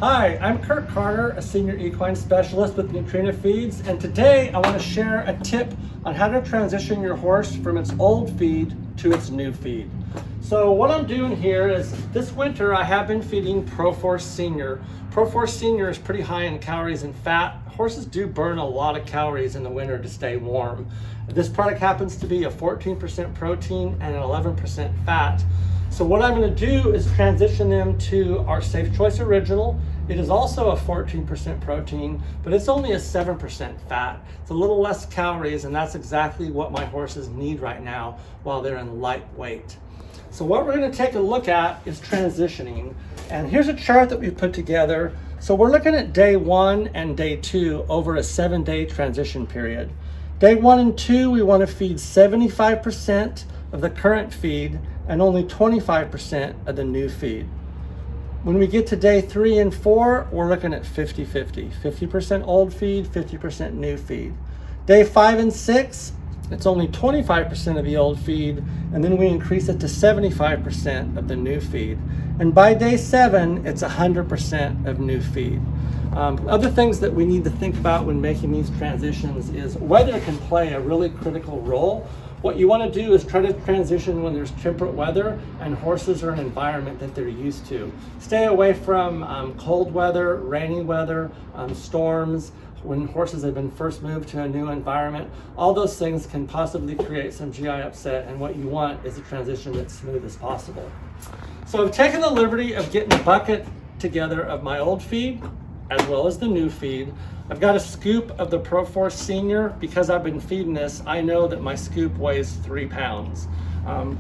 Hi, I'm Kurt Carter, a senior equine specialist with Nutrena Feeds, and today I want to share a tip on how to transition your horse from its old feed to its new feed. So what I'm doing here is this winter I have been feeding Pro-Force Senior. Pro-Force Senior is pretty high in calories and fat. Horses do burn a lot of calories in the winter to stay warm. This product happens to be a 14% protein and an 11% fat. So what I'm going to do is transition them to our Safe Choice Original. It is also a 14% protein, but it's only a 7% fat. It's a little less calories, and that's exactly what my horses need right now while they're in light weight. So what we're going to take a look at is transitioning. And here's a chart that we've put together. So we're looking at day 1 and day 2 over a 7-day transition period. Day 1 and 2, we want to feed 75% of the current feed and only 25% of the new feed. When we get to day 3 and 4, we're looking at 50-50. 50% old feed, 50% new feed. Day 5 and 6, it's only 25% of the old feed, and then we increase it to 75% of the new feed. And by day 7, it's 100% of new feed. Other things that we need to think about when making these transitions is weather can play a really critical role. What you want to do is try to transition when there's temperate weather and horses are in an environment that they're used to. Stay away from cold weather, rainy weather, storms, when horses have been first moved to a new environment. All those things can possibly create some GI upset, and what you want is a transition that's smooth as possible. So I've taken the liberty of getting a bucket together of my old feed as well as the new feed. I've got a scoop of the Pro-Force Senior. Because I've been feeding this, I know that my scoop weighs 3 pounds.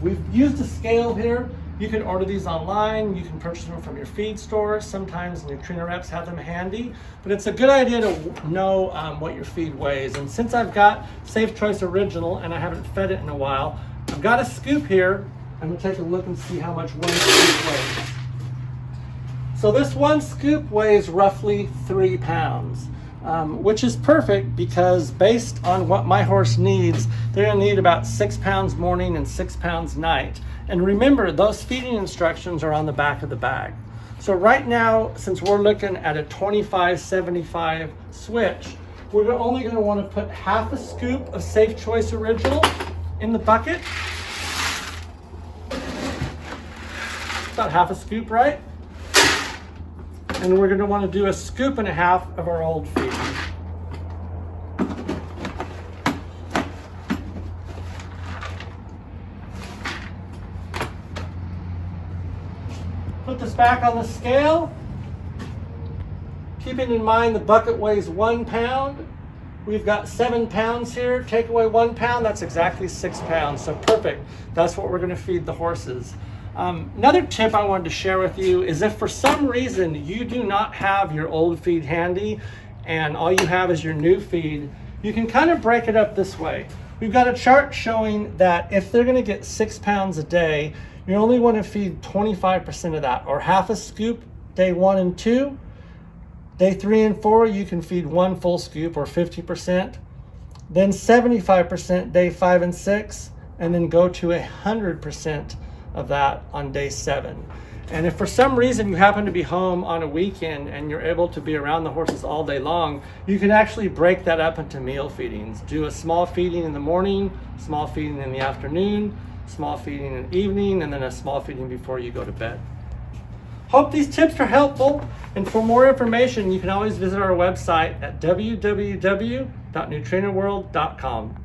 We've used a scale here. You can order these online. You can purchase them from your feed store. Sometimes Nutrena reps have them handy, but it's a good idea to know what your feed weighs. And since I've got Safe Choice Original and I haven't fed it in a while, I've got a scoop here. I'm gonna take a look and see how much one scoop weighs. So this one scoop weighs roughly 3 pounds. Which is perfect because based on what my horse needs, they're gonna need about 6 pounds morning and 6 pounds night. And remember, those feeding instructions are on the back of the bag. So right now, since we're looking at a 25-75 switch, we're only gonna wanna put half a scoop of Safe Choice Original in the bucket. About half a scoop, right? And we're going to want to do a scoop and a half of our old feed. Put this back on the scale. Keeping in mind the bucket weighs 1 pound. We've got 7 pounds here. Take away 1 pound, that's exactly 6 pounds. So perfect. That's what we're going to feed the horses. Another tip I wanted to share with you is if for some reason you do not have your old feed handy and all you have is your new feed, you can kind of break it up this way. We've got a chart showing that if they're going to get 6 pounds a day, you only want to feed 25% of that, or half a scoop day 1 and 2. Day 3 and 4, you can feed 1 full scoop or 50%. Then 75% day 5 and 6, and then go to 100% of that on day 7. And if for some reason you happen to be home on a weekend and you're able to be around the horses all day long, you can actually break that up into meal feedings. Do a small feeding in the morning, small feeding in the afternoon, small feeding in the evening, and then a small feeding before you go to bed. Hope these tips are helpful, and for more information you can always visit our website at www.nutrenaworld.com.